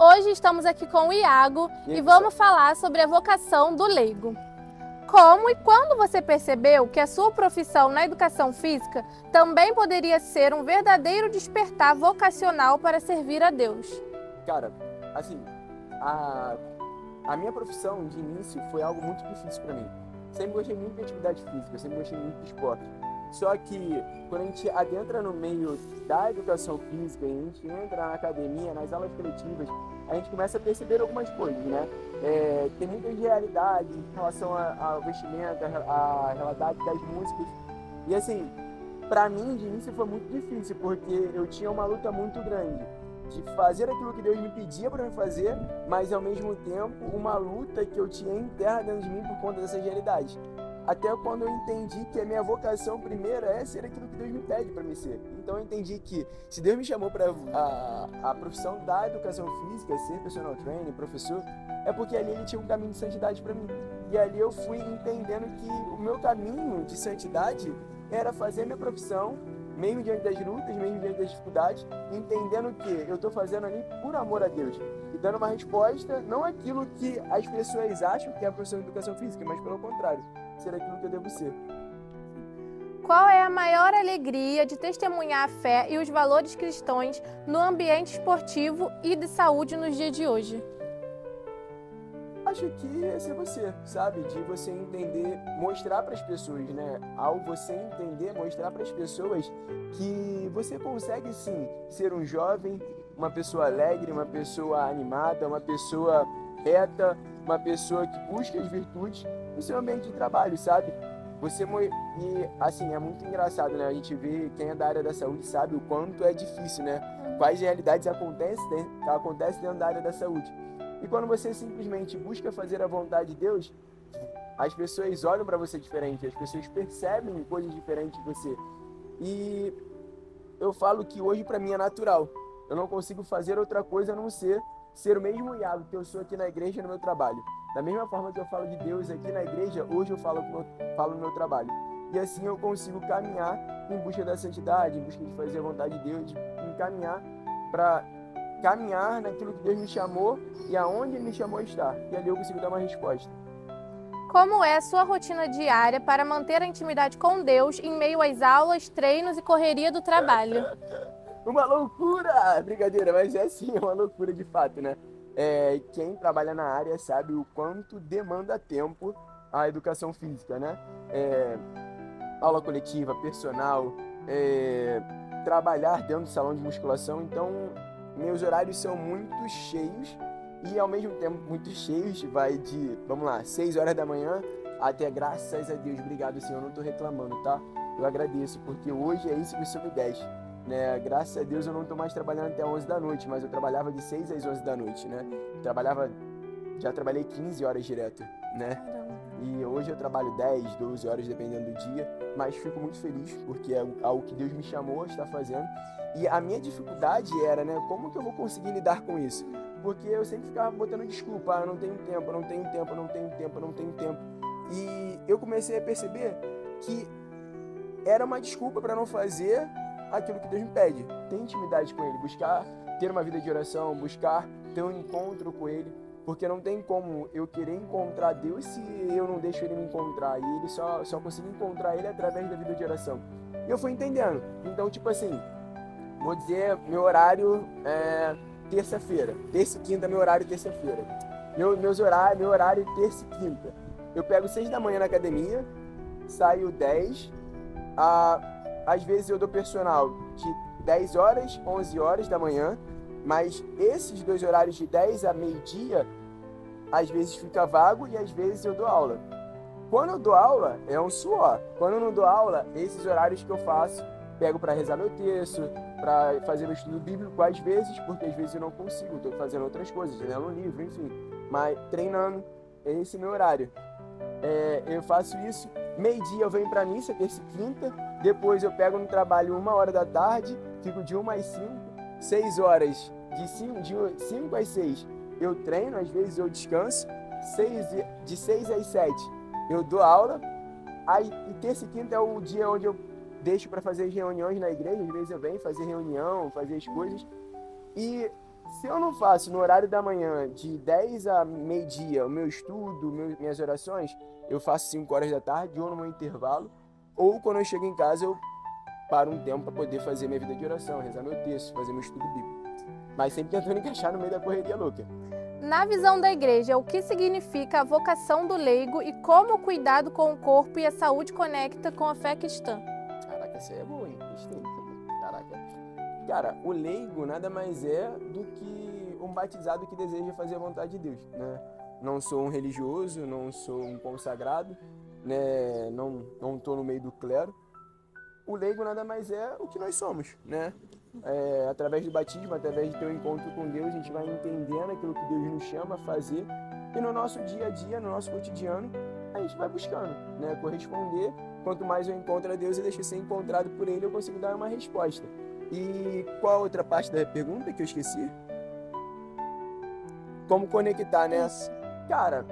Hoje estamos aqui com o Iago e vamos falar sobre a vocação do leigo. Como e quando você percebeu que a sua profissão na educação física também poderia ser um verdadeiro despertar vocacional para servir a Deus? Cara, assim, a minha profissão de início foi algo muito difícil para mim. Sempre gostei muito de atividade física, sempre gostei muito de esporte. Só que quando a gente adentra no meio da educação física, a gente entra na academia, nas aulas coletivas, a gente começa a perceber algumas coisas, né? Tem muitas realidades em relação ao vestimento, a realidade das músicas. E assim, para mim de início foi muito difícil, porque eu tinha uma luta muito grande de fazer aquilo que Deus me pedia para me fazer, mas ao mesmo tempo uma luta que eu tinha interna dentro de mim por conta dessas realidades. Até quando eu entendi que a minha vocação primeira é ser aquilo que Deus me pede para me ser. Então eu entendi que se Deus me chamou para a profissão da educação física, ser personal trainer, professor, é porque ali Ele tinha um caminho de santidade para mim. E ali eu fui entendendo que o meu caminho de santidade era fazer a minha profissão, mesmo diante das lutas, mesmo diante das dificuldades, entendendo que eu estou fazendo ali por amor a Deus e dando uma resposta, não aquilo que as pessoas acham que é a profissão de educação física, mas pelo contrário, ser aquilo que eu devo ser. Qual é a maior alegria de testemunhar a fé e os valores cristãos no ambiente esportivo e de saúde nos dias de hoje? Acho que é ser você, sabe? De você entender, mostrar para as pessoas, né? Ao você entender, mostrar para as pessoas que você consegue sim ser um jovem, uma pessoa alegre, uma pessoa animada, uma pessoa reta, uma pessoa que busca as virtudes no seu ambiente de trabalho, sabe? E assim, é muito engraçado, né? A gente vê quem é da área da saúde sabe o quanto é difícil, né? Quais realidades acontecem dentro da área da saúde. E quando você simplesmente busca fazer a vontade de Deus, as pessoas olham para você diferente, as pessoas percebem coisas diferentes de você. E eu falo que hoje para mim é natural. Eu não consigo fazer outra coisa a não ser o mesmo Iago que eu sou aqui na igreja no meu trabalho. Da mesma forma que eu falo de Deus aqui na igreja, hoje eu falo no meu trabalho. E assim eu consigo caminhar em busca da santidade, em busca de fazer a vontade de Deus, de caminhar para caminhar naquilo que Deus me chamou e aonde Ele me chamou a estar. E ali eu consigo dar uma resposta. Como é a sua rotina diária para manter a intimidade com Deus em meio às aulas, treinos e correria do trabalho? Uma loucura! Brincadeira, mas é assim, é uma loucura de fato, né? Quem trabalha na área sabe o quanto demanda tempo a educação física, né? Aula coletiva, personal, trabalhar dentro do salão de musculação. Então, meus horários são muito cheios e ao mesmo tempo muito cheios. Vai de, vamos lá, 6 horas da manhã até, graças a Deus, obrigado Senhor, eu não tô reclamando, tá? Eu agradeço, porque hoje é isso que o Senhor me deste, né? Graças a Deus eu não tô mais trabalhando até 11 da noite, mas eu trabalhava de 6 às 11 da noite, né? Já trabalhei 15 horas direto, né? E hoje eu trabalho 10, 12 horas, dependendo do dia, mas fico muito feliz, porque é algo que Deus me chamou a estar fazendo. E a minha dificuldade era, né, como que eu vou conseguir lidar com isso? Porque eu sempre ficava botando desculpa, eu não tenho tempo, eu não tenho tempo, eu não tenho tempo, eu não tenho tempo. E eu comecei a perceber que era uma desculpa para não fazer aquilo que Deus me pede. Ter intimidade com Ele, buscar ter uma vida de oração, buscar ter um encontro com Ele. Porque não tem como eu querer encontrar Deus se eu não deixo Ele me encontrar. E Ele só consigo encontrar Ele através da vida de oração. E eu fui entendendo. Então, tipo assim, vou dizer, meu horário é terça-feira. Terça e quinta, meu horário terça-feira. Meu horário terça e quinta. Eu pego 6 da manhã na academia, saio 10. Às vezes eu dou personal de 10 horas, 11 horas da manhã. Mas esses 2 horários de 10 a meio-dia, às vezes fica vago e às vezes eu dou aula. Quando eu dou aula, é um suor. Quando eu não dou aula, esses horários que eu faço, pego para rezar meu texto, para fazer meu estudo bíblico, às vezes, porque às vezes eu não consigo, estou fazendo outras coisas, lendo um livro, enfim. Mas treinando, esse é meu horário. Eu faço isso, meio-dia eu venho para missa, terça e quinta, depois eu pego no trabalho 1 hora da tarde, fico de 1 às 5, 6 horas, de 5 às 6 eu treino, às vezes eu descanso, de 6 às 7 eu dou aula, e terça e quinta é o dia onde eu deixo para fazer as reuniões na igreja, às vezes eu venho fazer reunião, fazer as coisas, e Se eu não faço no horário da manhã, de 10 a meio-dia, o meu estudo, minhas orações, eu faço 5 horas da tarde, ou no meu intervalo, ou quando eu chego em casa, eu paro um tempo para poder fazer minha vida de oração, rezar meu texto, fazer meu estudo bíblico. Mas sempre tentando encaixar no meio da correria louca. Na visão da igreja, o que significa a vocação do leigo e como o cuidado com o corpo e a saúde conecta com a fé cristã? Caraca, essa aí é boa, hein? Gostei. Caraca. Cara, o leigo nada mais é do que um batizado que deseja fazer a vontade de Deus, né? Não sou um religioso, não sou um consagrado, né? Não tô no meio do clero. O leigo nada mais é o que nós somos, né? Através do batismo, através de ter um encontro com Deus, a gente vai entendendo aquilo que Deus nos chama a fazer e no nosso dia a dia, no nosso cotidiano, a gente vai buscando, né? Corresponder. Quanto mais eu encontro a Deus e deixo ser encontrado por Ele, eu consigo dar uma resposta. E qual a outra parte da pergunta que eu esqueci? Como conectar, né? Cara,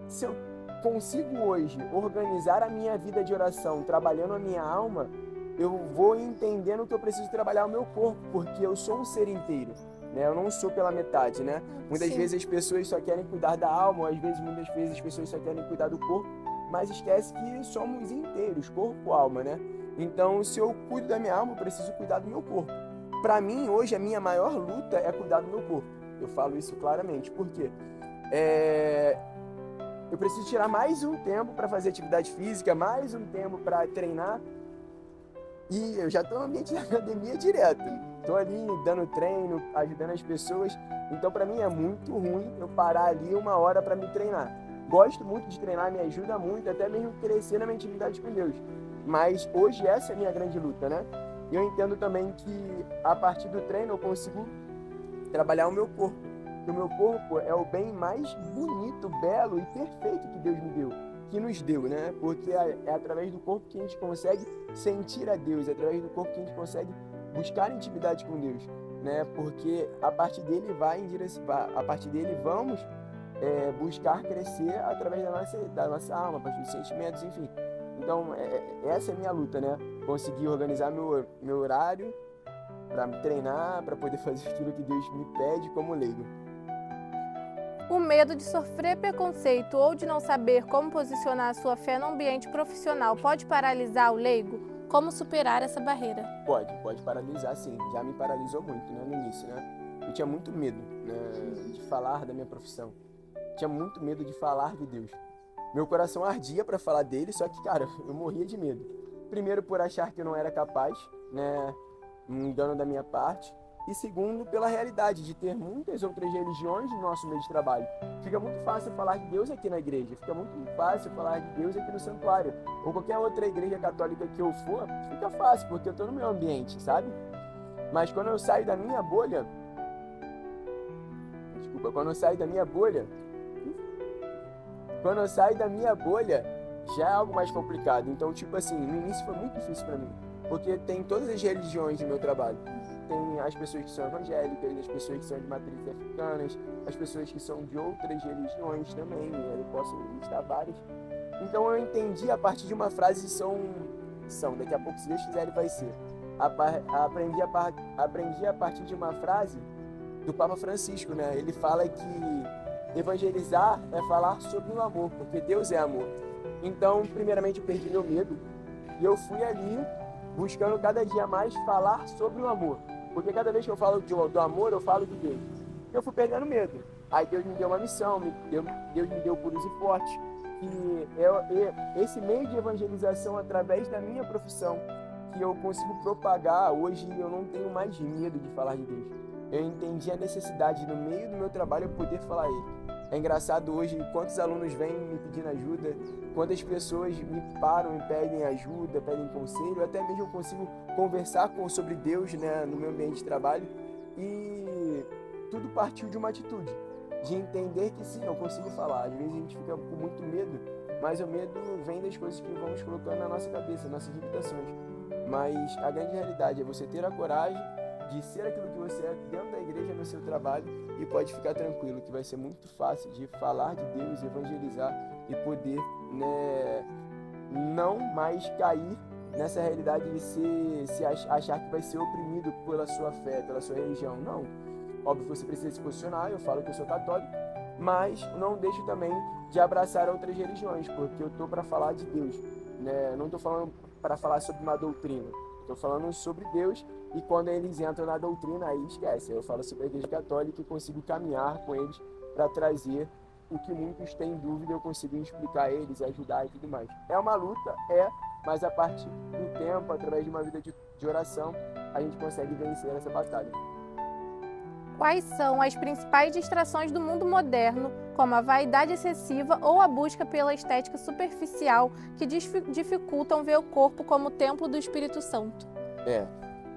se eu consigo hoje organizar a minha vida de oração trabalhando a minha alma, eu vou entendendo que eu preciso trabalhar o meu corpo, porque eu sou um ser inteiro, né? Eu não sou pela metade, né? Muitas vezes as pessoas só querem cuidar da alma, ou às vezes, muitas vezes as pessoas só querem cuidar do corpo, mas esquece que somos inteiros, corpo, alma, né? Então, se eu cuido da minha alma, eu preciso cuidar do meu corpo. Para mim, hoje, a minha maior luta é cuidar do meu corpo. Eu falo isso claramente, porque eu preciso tirar mais um tempo para fazer atividade física, mais um tempo para treinar. E eu já estou no ambiente da academia direto. Estou ali dando treino, ajudando as pessoas. Então, para mim, é muito ruim eu parar ali 1 hora para me treinar. Gosto muito de treinar, me ajuda muito, até mesmo crescer na minha intimidade com Deus. Mas hoje essa é a minha grande luta, né? E eu entendo também que a partir do treino eu consigo trabalhar o meu corpo. Porque o meu corpo é o bem mais bonito, belo e perfeito que Deus me deu. Que nos deu, né? Porque é através do corpo que a gente consegue sentir a Deus, é através do corpo que a gente consegue buscar intimidade com Deus, né? Porque a partir dele a partir dele vamos buscar crescer através da nossa alma, a partir dos sentimentos, enfim. Então, essa é a minha luta, né? Conseguir organizar meu horário para treinar, para poder fazer aquilo que Deus me pede como leigo. O medo de sofrer preconceito ou de não saber como posicionar a sua fé no ambiente profissional pode paralisar o leigo? Como superar essa barreira? Pode paralisar, sim. Já me paralisou muito, né, no início, né? Eu tinha muito medo, né, de falar da minha profissão. Tinha muito medo de falar de Deus. Meu coração ardia para falar dele, só que, cara, eu morria de medo. Primeiro, por achar que eu não era capaz, né, um engano da minha parte. E segundo, pela realidade de ter muitas outras religiões no nosso meio de trabalho. Fica muito fácil falar de Deus aqui na igreja, fica muito fácil falar de Deus aqui no santuário. Ou qualquer outra igreja católica que eu for, fica fácil, porque eu estou no meu ambiente, sabe? Mas quando eu saio da minha bolha... Quando eu saio da minha bolha, já é algo mais complicado. Então, tipo assim, no início foi muito difícil para mim. Porque tem todas as religiões no meu trabalho. Tem as pessoas que são evangélicas, as pessoas que são de matrizes africanas, as pessoas que são de outras religiões também, eu posso listar várias. Então eu entendi a partir de uma frase daqui a pouco, se Deus quiser, ele vai ser. Aprendi a partir de uma frase do Papa Francisco, né? Ele fala que evangelizar é falar sobre o amor, porque Deus é amor. Então, primeiramente, eu perdi meu medo e eu fui ali buscando cada dia mais falar sobre o amor. Porque cada vez que eu falo do amor, eu falo de Deus. Eu fui perdendo medo. Aí Deus me deu uma missão, Deus me deu Puros e Fortes. E esse meio de evangelização através da minha profissão, que eu consigo propagar, hoje eu não tenho mais medo de falar de Deus. Eu entendi a necessidade, no meio do meu trabalho, eu poder falar a Ele. É engraçado hoje quantos alunos vêm me pedindo ajuda, quantas pessoas me param e pedem ajuda, pedem conselho, até mesmo eu consigo conversar sobre Deus, né, no meu ambiente de trabalho. E tudo partiu de uma atitude, de entender que sim, eu consigo falar. Às vezes a gente fica com muito medo, mas o medo vem das coisas que vamos colocando na nossa cabeça, nossas limitações. Mas a grande realidade é você ter a coragem de ser aquilo que você é dentro da igreja, no seu trabalho, e pode ficar tranquilo que vai ser muito fácil de falar de Deus, evangelizar e poder, né, não mais cair nessa realidade de achar que vai ser oprimido pela sua fé, pela sua religião. Não. Óbvio que você precisa se posicionar, eu falo que eu sou católico, mas não deixo também de abraçar outras religiões, porque eu estou para falar de Deus, né? Não estou falando para falar sobre uma doutrina, estou falando sobre Deus, e quando eles entram na doutrina, aí esquece. Eu falo sobre a Igreja Católica e consigo caminhar com eles para trazer o que muitos têm dúvida, eu consigo explicar a eles, ajudar e tudo mais. É uma luta, mas a partir do tempo, através de uma vida de oração, a gente consegue vencer essa batalha. Quais são as principais distrações do mundo moderno, como a vaidade excessiva ou a busca pela estética superficial, que dificultam ver o corpo como templo do Espírito Santo?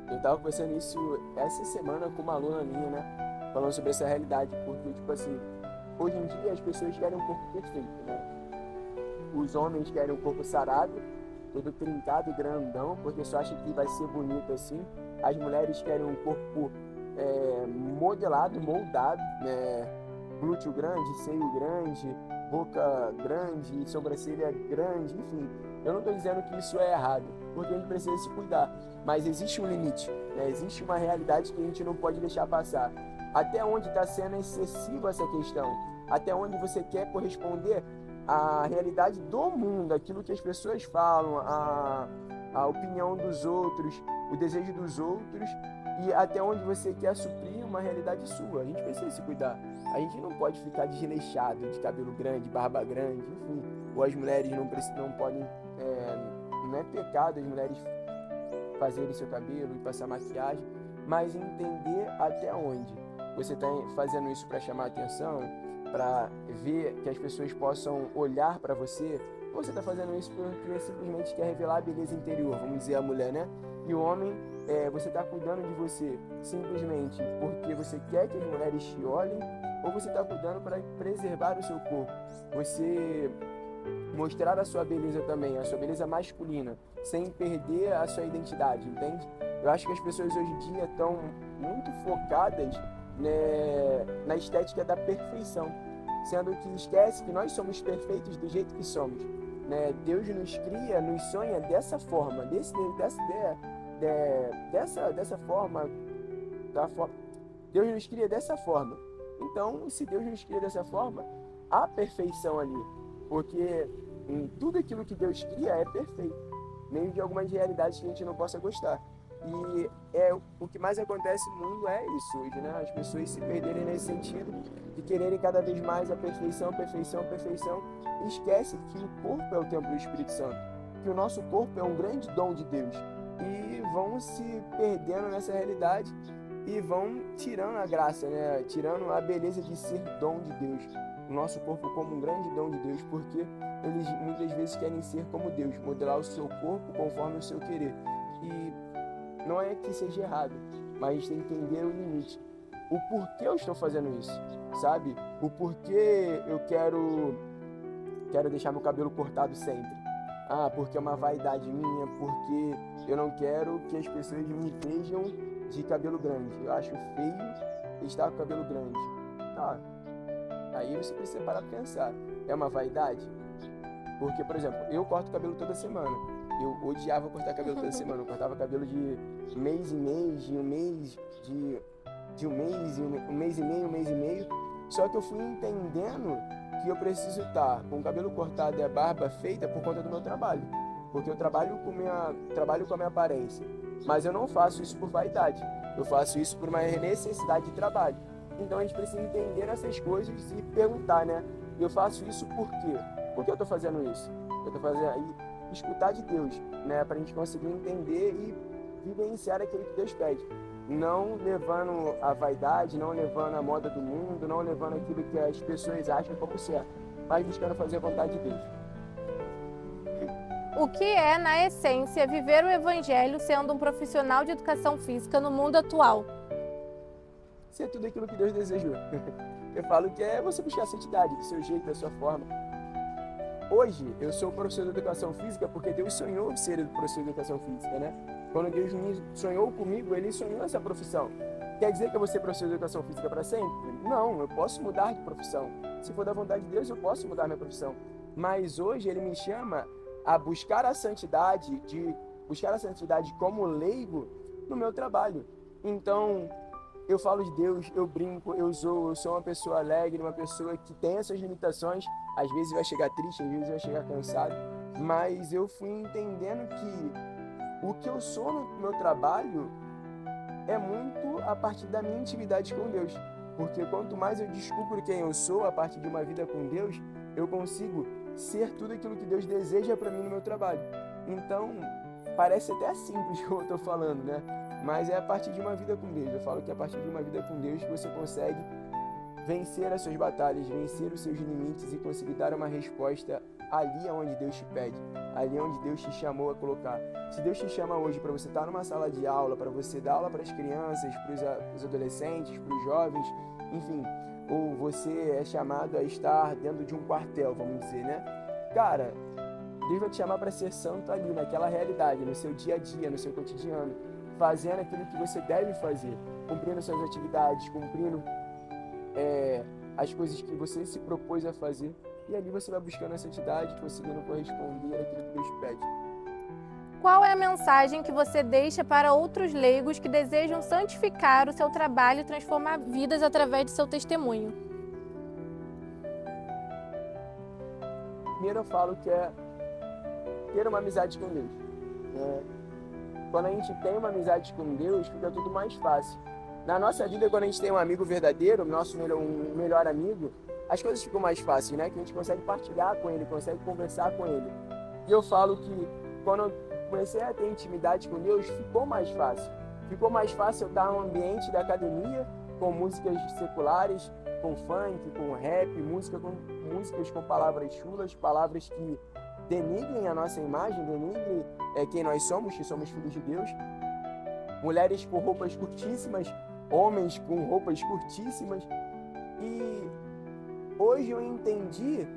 Eu estava conversando isso essa semana com uma aluna minha, né? Falando sobre essa realidade, porque, tipo assim, hoje em dia as pessoas querem um corpo perfeito, né? Os homens querem um corpo sarado, todo trincado, grandão, porque só acham que vai ser bonito assim. As mulheres querem um corpo modelado, moldado, né? Glúteo grande, seio grande, boca grande, sobrancelha grande, enfim. Eu não estou dizendo que isso é errado, porque a gente precisa se cuidar, mas existe um limite, né? Existe uma realidade que a gente não pode deixar passar. Até onde está sendo excessiva essa questão? Até onde você quer corresponder à realidade do mundo, aquilo que as pessoas falam, a opinião dos outros, o desejo dos outros, e até onde você quer suprir uma realidade sua. A gente precisa se cuidar. A gente não pode ficar desleixado, de cabelo grande, barba grande, enfim. Ou as mulheres não podem, não é pecado as mulheres fazerem seu cabelo e passar maquiagem, mas entender até onde. Você está fazendo isso para chamar atenção, para ver que as pessoas possam olhar para você, ou você está fazendo isso porque simplesmente quer revelar a beleza interior, vamos dizer, a mulher, né? E o homem, você está cuidando de você simplesmente porque você quer que as mulheres te olhem, ou você está cuidando para preservar o seu corpo, você mostrar a sua beleza também, a sua beleza masculina, sem perder a sua identidade, entende? Eu acho que as pessoas hoje em dia estão muito focadas, né, na estética da perfeição, sendo que esquece que nós somos perfeitos do jeito que somos, né? Deus nos cria, nos sonha dessa forma, dessa forma, Deus nos cria dessa forma. Então, se Deus nos cria dessa forma, há perfeição ali, porque tudo aquilo que Deus cria é perfeito, mesmo de algumas realidades que a gente não possa gostar. E o que mais acontece no mundo é isso hoje, né? As pessoas se perderem nesse sentido de quererem cada vez mais a perfeição, perfeição, perfeição, e esquece que o corpo é o templo do Espírito Santo, que o nosso corpo é um grande dom de Deus, e vão se perdendo nessa realidade e vão tirando a graça, né? Tirando a beleza de ser dom de Deus, o nosso corpo como um grande dom de Deus, porque eles muitas vezes querem ser como Deus, modelar o seu corpo conforme o seu querer. E não é que seja errado, mas a gente tem que entender o limite. O porquê eu estou fazendo isso, sabe? O porquê eu quero deixar meu cabelo cortado sempre. Porque é uma vaidade minha, porque eu não quero que as pessoas me vejam de cabelo grande. Eu acho feio estar com cabelo grande. Aí você precisa parar para pensar. É uma vaidade? Porque, por exemplo, eu corto cabelo toda semana. Eu odiava cortar cabelo toda semana. Eu cortava cabelo de mês em mês, de um mês e meio. Só que eu fui entendendo que eu preciso estar com o cabelo cortado e a barba feita por conta do meu trabalho. Porque eu trabalho com a minha aparência. Mas eu não faço isso por vaidade. Eu faço isso por uma necessidade de trabalho. Então a gente precisa entender essas coisas e perguntar, né? Eu faço isso por quê? Por que eu estou fazendo isso? Eu estou fazendo escutar de Deus, né? Para a gente conseguir entender e vivenciar aquilo que Deus pede. Não levando a vaidade, não levando a moda do mundo, não levando aquilo que as pessoas acham como certo, mas buscando fazer a vontade de Deus. O que é, na essência, viver o Evangelho sendo um profissional de educação física no mundo atual? Ser tudo aquilo que Deus desejou. Eu falo que é você buscar a santidade, do seu jeito, da sua forma. Hoje, eu sou professor de educação física porque Deus sonhou ser professor de educação física, né? Quando Deus sonhou comigo, Ele sonhou essa profissão. Quer dizer que eu vou ser professor de educação física para sempre? Não, eu posso mudar de profissão. Se for da vontade de Deus, eu posso mudar minha profissão. Mas hoje Ele me chama a buscar a santidade como leigo no meu trabalho. Então, eu falo de Deus, eu brinco, eu sou uma pessoa alegre, uma pessoa que tem as suas limitações. Às vezes vai chegar triste, às vezes vai chegar cansado, mas eu fui entendendo que o que eu sou no meu trabalho é muito a partir da minha intimidade com Deus. Porque quanto mais eu descubro quem eu sou a partir de uma vida com Deus, eu consigo ser tudo aquilo que Deus deseja para mim no meu trabalho. Então, parece até simples como eu estou falando, né? Mas é a partir de uma vida com Deus. Eu falo que é a partir de uma vida com Deus que você consegue vencer as suas batalhas, vencer os seus limites e conseguir dar uma resposta ali onde Deus te pede, ali onde Deus te chamou a colocar. Se Deus te chama hoje para você estar numa sala de aula, para você dar aula para as crianças, para os adolescentes, para os jovens, enfim, ou você é chamado a estar dentro de um quartel, vamos dizer, né? Cara, Deus vai te chamar para ser santo ali, naquela realidade, no seu dia a dia, no seu cotidiano, fazendo aquilo que você deve fazer, cumprindo suas atividades, cumprindo as coisas que você se propôs a fazer, e ali você vai buscando a santidade, conseguindo corresponder àquilo que Deus pede. Qual é a mensagem que você deixa para outros leigos que desejam santificar o seu trabalho e transformar vidas através de seu testemunho? Primeiro eu falo que é ter uma amizade com Deus. Quando a gente tem uma amizade com Deus, fica tudo mais fácil. Na nossa vida, quando a gente tem um amigo verdadeiro, um melhor amigo, as coisas ficam mais fáceis, né? Que a gente consegue partilhar com ele, consegue conversar com ele. E eu falo que quando eu comecei a ter intimidade com Deus, ficou mais fácil. Ficou mais fácil eu estar no ambiente da academia, com músicas seculares, com funk, com rap, músicas com palavras chulas, palavras que denigrem a nossa imagem, denigrem quem nós somos, que somos filhos de Deus. Mulheres com roupas curtíssimas, homens com roupas curtíssimas. E hoje eu entendi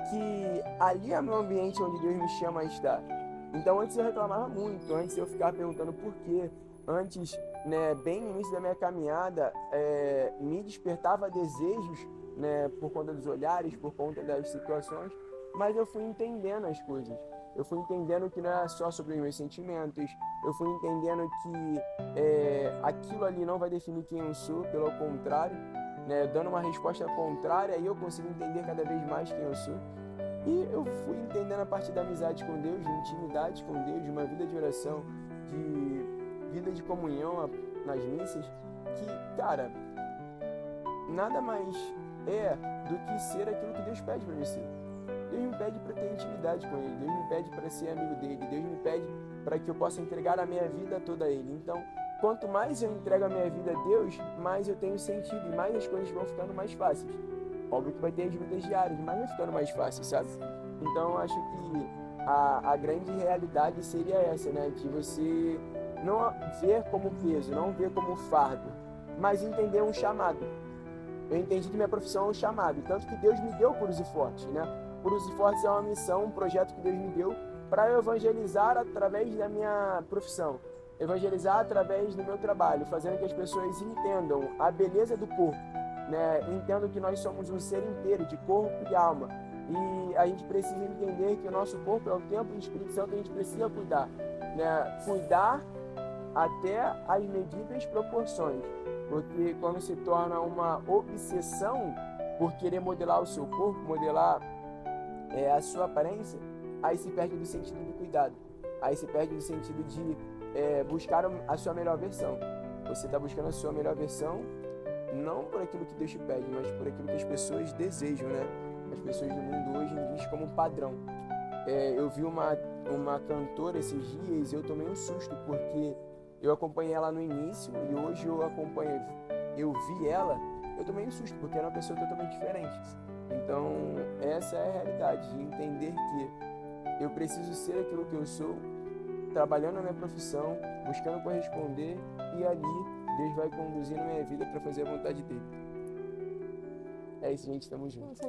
que ali é meu ambiente onde Deus me chama a estar. Então antes eu reclamava muito, antes eu ficava perguntando por quê. Antes, né, bem no início da minha caminhada, me despertava desejos, né, por conta dos olhares, por conta das situações, mas eu fui entendendo as coisas. Eu fui entendendo que não era só sobre os meus sentimentos, eu fui entendendo que aquilo ali não vai definir quem eu sou, pelo contrário, né, dando uma resposta contrária, aí eu consigo entender cada vez mais quem eu sou. E eu fui entendendo a partir da amizade com Deus, de intimidade com Deus, de uma vida de oração, de vida de comunhão nas missas, que, cara, nada mais é do que ser aquilo que Deus pede para mim ser. Deus me pede para ter intimidade com Ele, Deus me pede para ser amigo dEle, Deus me pede para que eu possa entregar a minha vida toda a Ele. Então, quanto mais eu entrego a minha vida a Deus, mais eu tenho sentido e mais as coisas vão ficando mais fáceis. Óbvio que vai ter as lutas diárias, mas vai ficando mais fácil, sabe? Então, eu acho que a grande realidade seria essa, né? De você não ver como peso, não ver como fardo, mas entender um chamado. Eu entendi que minha profissão é um chamado, tanto que Deus me deu Puros e Fortes, né? Puros e Fortes é uma missão, um projeto que Deus me deu para eu evangelizar através da minha profissão, evangelizar através do meu trabalho, fazendo que as pessoas entendam a beleza do corpo, né? Entendam que nós somos um ser inteiro, de corpo e alma, e a gente precisa entender que o nosso corpo é o templo do Espírito Santo, a gente precisa cuidar, né? Cuidar até as medidas proporções, porque quando se torna uma obsessão por querer modelar o seu corpo, modelar a sua aparência, aí se perde do sentido do cuidado, aí se perde do sentido de buscar a sua melhor versão. Você está buscando a sua melhor versão não por aquilo que Deus te pede, mas por aquilo que as pessoas desejam, né? As pessoas do mundo hoje diz como padrão. Eu vi uma cantora esses dias e eu tomei um susto, porque eu acompanhei ela no início e hoje eu vi ela, eu tomei um susto, porque era uma pessoa totalmente diferente. Então, essa é a realidade, de entender que eu preciso ser aquilo que eu sou, trabalhando na minha profissão, buscando corresponder, e ali Deus vai conduzindo a minha vida para fazer a vontade dele. É isso, gente, tamo junto.